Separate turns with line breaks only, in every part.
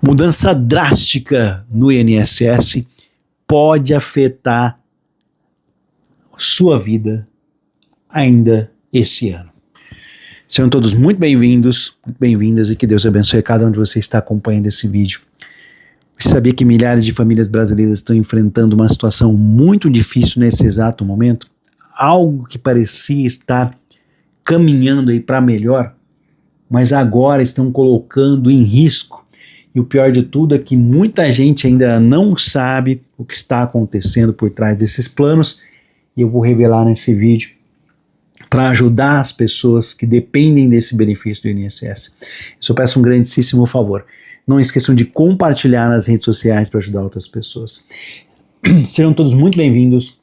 Mudança drástica no INSS pode afetar sua vida ainda esse ano. Sejam todos muito bem-vindos, muito bem-vindas e que Deus abençoe cada um de vocês que está acompanhando esse vídeo. Você sabia que milhares de famílias brasileiras estão enfrentando uma situação muito difícil nesse exato momento? Algo que parecia estar caminhando aí para melhor, mas agora estão colocando em risco. E o pior de tudo é que muita gente ainda não sabe o que está acontecendo por trás desses planos, e eu vou revelar nesse vídeo para ajudar as pessoas que dependem desse benefício do INSS. Eu só peço um grandíssimo favor. Não esqueçam de compartilhar nas redes sociais para ajudar outras pessoas. Serão todos muito bem-vindos,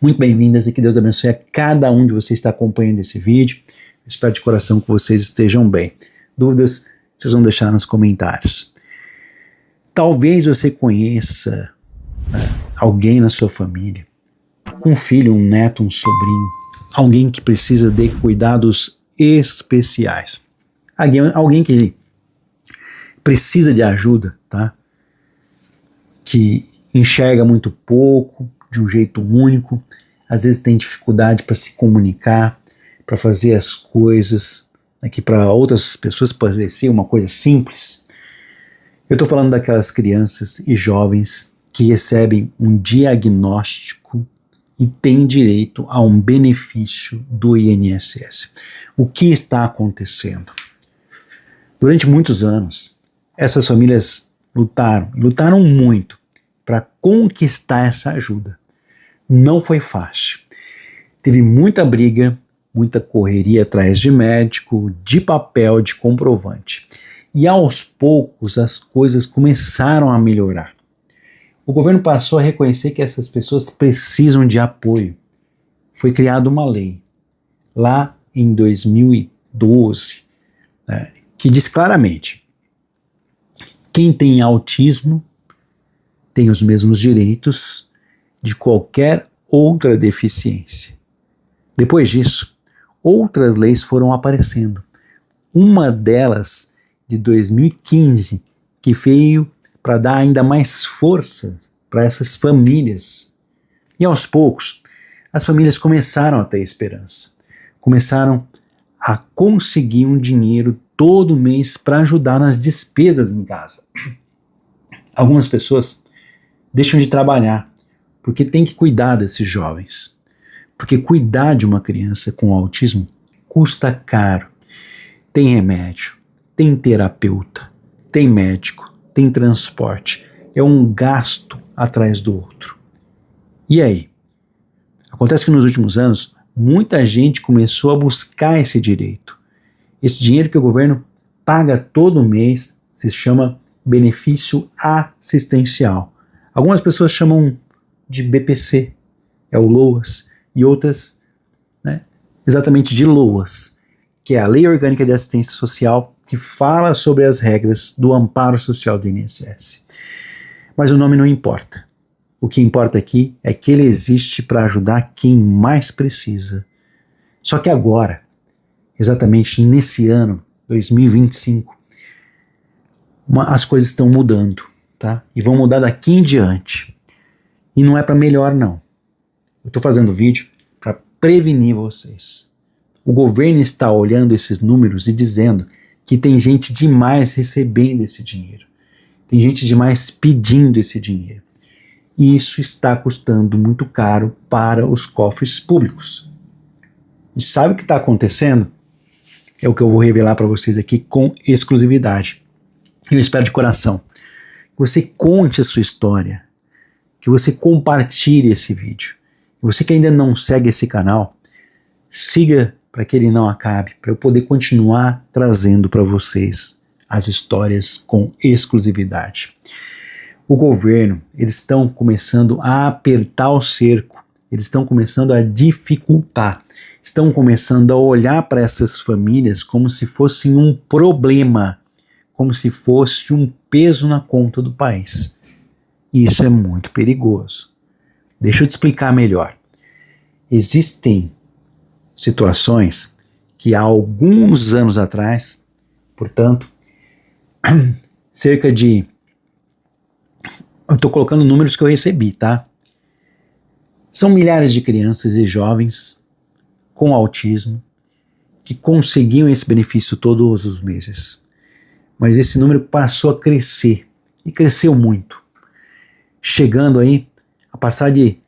muito bem-vindas, e que Deus abençoe a cada um de vocês que está acompanhando esse vídeo. Eu espero de coração que vocês estejam bem. Dúvidas, vocês vão deixar nos comentários. Talvez você conheça alguém na sua família, um filho, um neto, um sobrinho, alguém que precisa de cuidados especiais. Alguém que precisa de ajuda, tá? Que enxerga muito pouco, de um jeito único, às vezes tem dificuldade para se comunicar, para fazer as coisas, que para outras pessoas pode ser uma coisa simples. Eu estou falando daquelas crianças e jovens que recebem um diagnóstico e têm direito a um benefício do INSS. O que está acontecendo? Durante muitos anos, essas famílias lutaram muito para conquistar essa ajuda. Não foi fácil. Teve muita briga, muita correria atrás de médico, de papel, de comprovante. E aos poucos as coisas começaram a melhorar. O governo passou a reconhecer que essas pessoas precisam de apoio. Foi criada uma lei, lá em 2012, que diz claramente: quem tem autismo tem os mesmos direitos de qualquer outra deficiência. Depois disso, outras leis foram aparecendo. Uma delas, de 2015, que veio para dar ainda mais força para essas famílias. E aos poucos, as famílias começaram a ter esperança. Começaram a conseguir um dinheiro todo mês para ajudar nas despesas em casa. Algumas pessoas deixam de trabalhar porque tem que cuidar desses jovens. Porque cuidar de uma criança com autismo custa caro. Tem remédio, tem terapeuta, tem médico, tem transporte. É um gasto atrás do outro. E aí? Acontece que nos últimos anos, muita gente começou a buscar esse direito. Esse dinheiro que o governo paga todo mês se chama benefício assistencial. Algumas pessoas chamam de BPC, é o LOAS, e outras exatamente de LOAS, que é a Lei Orgânica de Assistência Social, que fala sobre as regras do amparo social do INSS. Mas o nome não importa. O que importa aqui é que ele existe para ajudar quem mais precisa. Só que agora, exatamente nesse ano, 2025, as coisas estão mudando, tá? E vão mudar daqui em diante. E não é para melhor, não. Eu estou fazendo vídeo para prevenir vocês. O governo está olhando esses números e dizendo que tem gente demais recebendo esse dinheiro. Tem gente demais pedindo esse dinheiro. E isso está custando muito caro para os cofres públicos. E sabe o que está acontecendo? É o que eu vou revelar para vocês aqui com exclusividade. Eu espero de coração que você conte a sua história, que você compartilhe esse vídeo. Você que ainda não segue esse canal, siga para que ele não acabe, para eu poder continuar trazendo para vocês as histórias com exclusividade. O governo, eles estão começando a apertar o cerco, eles estão começando a dificultar, estão começando a olhar para essas famílias como se fossem um problema, como se fosse um peso na conta do país. E isso é muito perigoso. Deixa eu te explicar melhor. Existem situações que há alguns anos atrás, portanto, cerca de... Eu estou colocando números que eu recebi, tá? São milhares de crianças e jovens com autismo que conseguiam esse benefício todos os meses. Mas esse número passou a crescer, e cresceu muito, chegando aí a passar de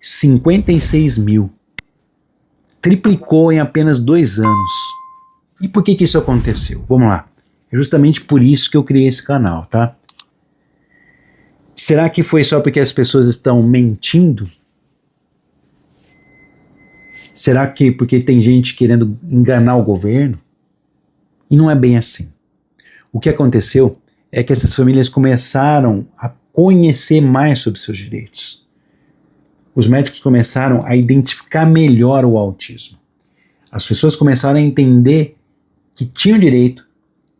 56 mil. Triplicou em apenas 2 anos. E por que isso aconteceu? Vamos lá. É justamente por isso que eu criei esse canal, tá? Será que foi só porque as pessoas estão mentindo? Será que porque tem gente querendo enganar o governo? E não é bem assim. O que aconteceu é que essas famílias começaram a conhecer mais sobre seus direitos. Os médicos começaram a identificar melhor o autismo. As pessoas começaram a entender que tinham direito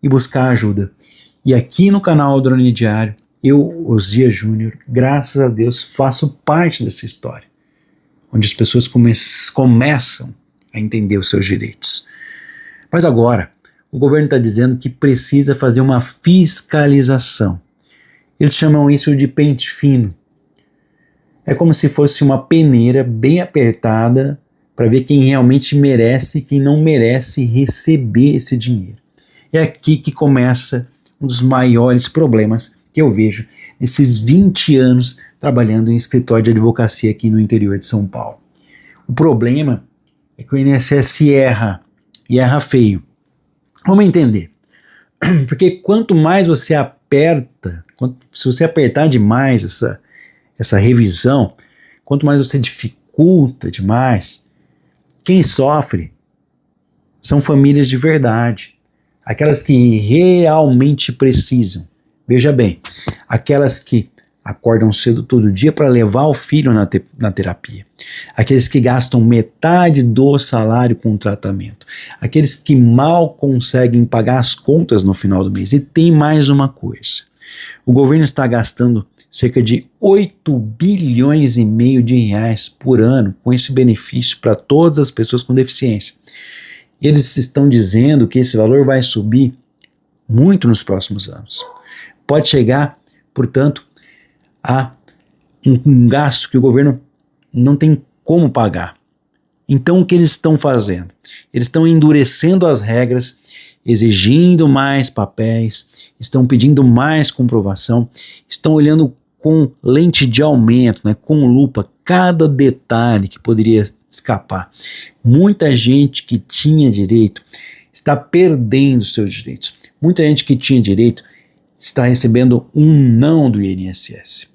e buscar ajuda. E aqui no canal Drone Diário, eu, Osias Júnior, graças a Deus, faço parte dessa história, onde as pessoas começam a entender os seus direitos. Mas agora, o governo está dizendo que precisa fazer uma fiscalização. Eles chamam isso de pente fino. É como se fosse uma peneira bem apertada para ver quem realmente merece e quem não merece receber esse dinheiro. É aqui que começa um dos maiores problemas que eu vejo nesses 20 anos trabalhando em escritório de advocacia aqui no interior de São Paulo. O problema é que o INSS erra, e erra feio. Vamos entender. Porque quanto mais você aperta, se você apertar demais essa revisão, quanto mais você dificulta demais, quem sofre são famílias de verdade, aquelas que realmente precisam. Veja bem, aquelas que acordam cedo todo dia para levar o filho na terapia, aqueles que gastam metade do salário com o tratamento, aqueles que mal conseguem pagar as contas no final do mês. E tem mais uma coisa, o governo está gastando cerca de 8 bilhões e meio de reais por ano com esse benefício para todas as pessoas com deficiência. Eles estão dizendo que esse valor vai subir muito nos próximos anos. Pode chegar, portanto, a um gasto que o governo não tem como pagar. Então, o que eles estão fazendo? Eles estão endurecendo as regras, exigindo mais papéis, estão pedindo mais comprovação, estão olhando com lente de aumento, né, com lupa, cada detalhe que poderia escapar. Muita gente que tinha direito está perdendo seus direitos. Muita gente que tinha direito está recebendo um não do INSS.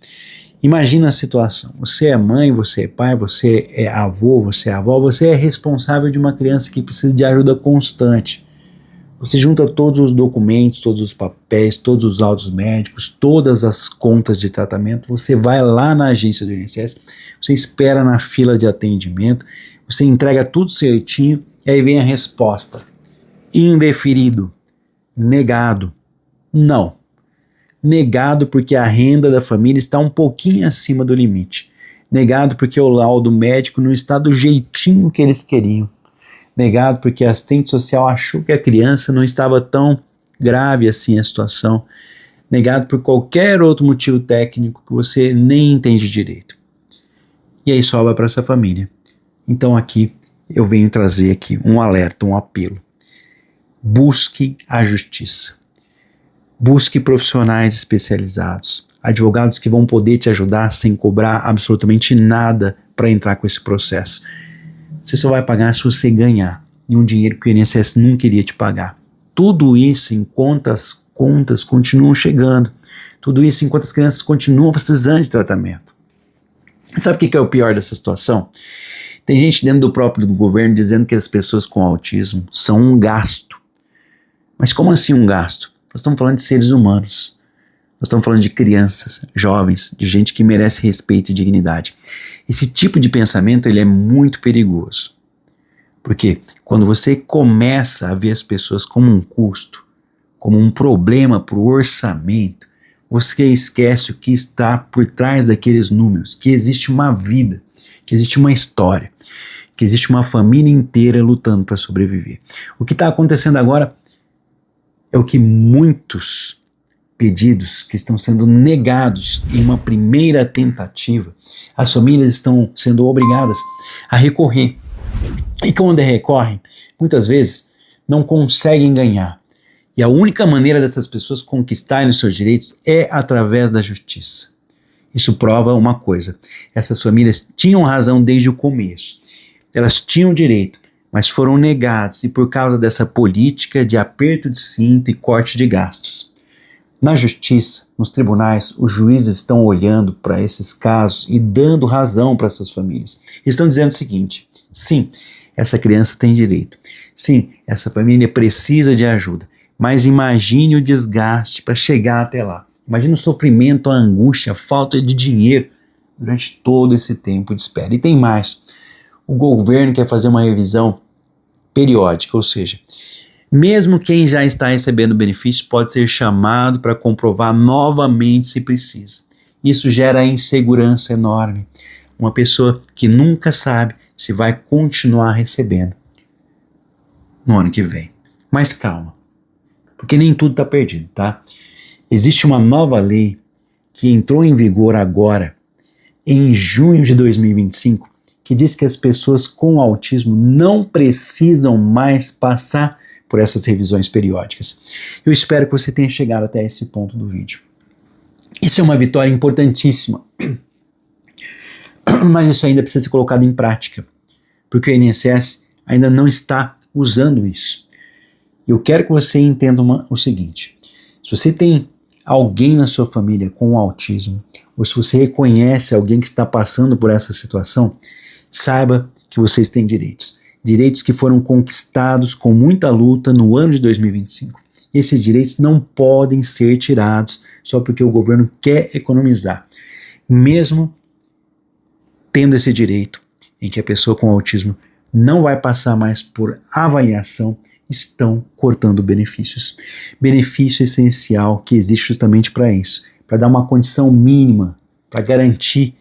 Imagina a situação, você é mãe, você é pai, você é avô, você é avó, você é responsável de uma criança que precisa de ajuda constante. Você junta todos os documentos, todos os papéis, todos os laudos médicos, todas as contas de tratamento, você vai lá na agência do INSS, você espera na fila de atendimento, você entrega tudo certinho e aí vem a resposta. Indeferido, negado, não. Negado porque a renda da família está um pouquinho acima do limite. Negado porque o laudo médico não está do jeitinho que eles queriam. Negado porque a assistente social achou que a criança não estava tão grave assim a situação. Negado por qualquer outro motivo técnico que você nem entende direito. E aí sobra para essa família. Então aqui eu venho trazer aqui um alerta, um apelo. Busque a justiça. Busque profissionais especializados, advogados que vão poder te ajudar sem cobrar absolutamente nada para entrar com esse processo. Você só vai pagar se você ganhar, e um dinheiro que o INSS não queria te pagar. Tudo isso enquanto as contas continuam chegando. Tudo isso enquanto as crianças continuam precisando de tratamento. Sabe o que é o pior dessa situação? Tem gente dentro do próprio governo dizendo que as pessoas com autismo são um gasto. Mas como assim um gasto? Nós estamos falando de seres humanos. Nós estamos falando de crianças, jovens, de gente que merece respeito e dignidade. Esse tipo de pensamento ele é muito perigoso. Porque quando você começa a ver as pessoas como um custo, como um problema para o orçamento, você esquece o que está por trás daqueles números, que existe uma vida, que existe uma história, que existe uma família inteira lutando para sobreviver. O que está acontecendo agora é o que muitos pedidos que estão sendo negados em uma primeira tentativa, as famílias estão sendo obrigadas a recorrer. E quando recorrem, muitas vezes não conseguem ganhar. E a única maneira dessas pessoas conquistarem os seus direitos é através da justiça. Isso prova uma coisa: essas famílias tinham razão desde o começo. Elas tinham direito, mas foram negados, e por causa dessa política de aperto de cinto e corte de gastos. Na justiça, nos tribunais, os juízes estão olhando para esses casos e dando razão para essas famílias. Eles estão dizendo o seguinte: sim, essa criança tem direito. Sim, essa família precisa de ajuda. Mas imagine o desgaste para chegar até lá. Imagine o sofrimento, a angústia, a falta de dinheiro durante todo esse tempo de espera. E tem mais. O governo quer fazer uma revisão periódica, ou seja, mesmo quem já está recebendo benefício pode ser chamado para comprovar novamente se precisa. Isso gera insegurança enorme. Uma pessoa que nunca sabe se vai continuar recebendo no ano que vem. Mas calma, porque nem tudo está perdido, tá? Existe uma nova lei que entrou em vigor agora, em junho de 2025, que diz que as pessoas com autismo não precisam mais passar por essas revisões periódicas. Eu espero que você tenha chegado até esse ponto do vídeo. Isso é uma vitória importantíssima, mas isso ainda precisa ser colocado em prática, porque o INSS ainda não está usando isso. Eu quero que você entenda o seguinte: se você tem alguém na sua família com autismo, ou se você reconhece alguém que está passando por essa situação, saiba que vocês têm direitos. Direitos que foram conquistados com muita luta no ano de 2025. E esses direitos não podem ser tirados só porque o governo quer economizar. Mesmo tendo esse direito, em que a pessoa com autismo não vai passar mais por avaliação, estão cortando benefícios. Benefício essencial que existe justamente para isso, para dar uma condição mínima, para garantir,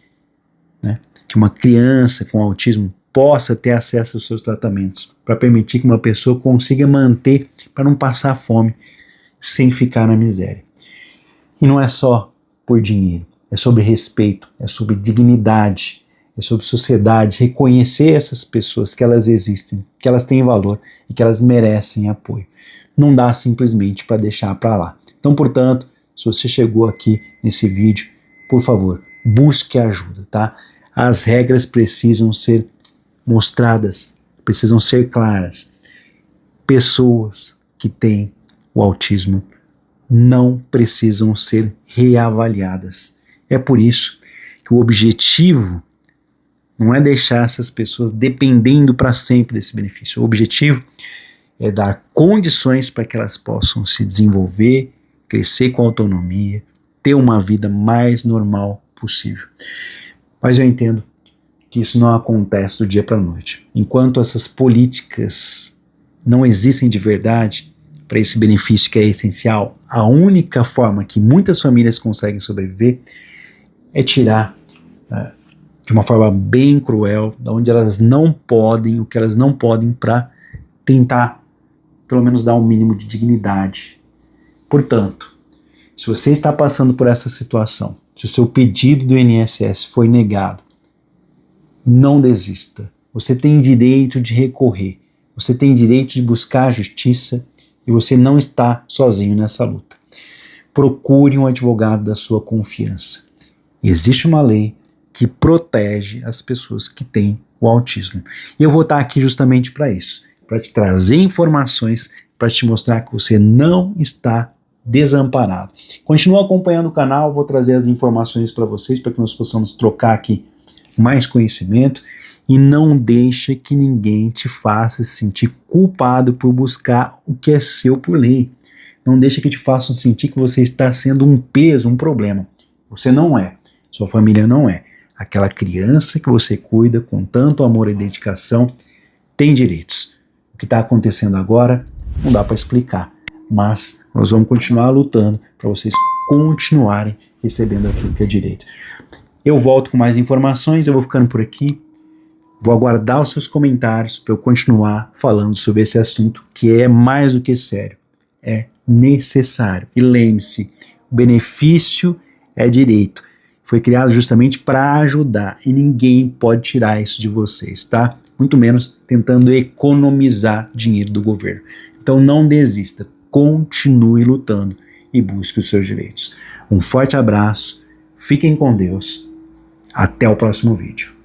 né, que uma criança com autismo possa ter acesso aos seus tratamentos, para permitir que uma pessoa consiga manter, para não passar fome, sem ficar na miséria. E não é só por dinheiro, é sobre respeito, é sobre dignidade, é sobre sociedade, reconhecer essas pessoas, que elas existem, que elas têm valor e que elas merecem apoio. Não dá simplesmente para deixar para lá. Então, portanto, se você chegou aqui nesse vídeo, por favor, busque ajuda, tá? As regras precisam ser mostradas, precisam ser claras. Pessoas que têm o autismo não precisam ser reavaliadas. É por isso que o objetivo não é deixar essas pessoas dependendo para sempre desse benefício. O objetivo é dar condições para que elas possam se desenvolver, crescer com autonomia, ter uma vida mais normal possível. Mas eu entendo que isso não acontece do dia para a noite. Enquanto essas políticas não existem de verdade para esse benefício que é essencial, a única forma que muitas famílias conseguem sobreviver é tirar de uma forma bem cruel, da onde elas não podem, o que elas não podem, para tentar pelo menos dar um mínimo de dignidade. Portanto, se você está passando por essa situação, se o seu pedido do INSS foi negado, não desista. Você tem direito de recorrer, você tem direito de buscar a justiça e você não está sozinho nessa luta. Procure um advogado da sua confiança. Existe uma lei que protege as pessoas que têm o autismo. E eu vou estar aqui justamente para isso, para te trazer informações, para te mostrar que você não está desamparado. Continua acompanhando o canal, vou trazer as informações para vocês, para que nós possamos trocar aqui mais conhecimento, e não deixe que ninguém te faça se sentir culpado por buscar o que é seu por lei. Não deixe que te façam sentir que você está sendo um peso, um problema. Você não é, sua família não é. Aquela criança que você cuida com tanto amor e dedicação tem direitos. O que está acontecendo agora não dá para explicar, mas nós vamos continuar lutando para vocês continuarem recebendo aquilo que é direito. Eu volto com mais informações, eu vou ficando por aqui, vou aguardar os seus comentários para eu continuar falando sobre esse assunto que é mais do que sério, é necessário. E lembre-se, benefício é direito. Foi criado justamente para ajudar e ninguém pode tirar isso de vocês, tá? Muito menos tentando economizar dinheiro do governo. Então não desista, continue lutando e busque os seus direitos. Um forte abraço, fiquem com Deus, até o próximo vídeo.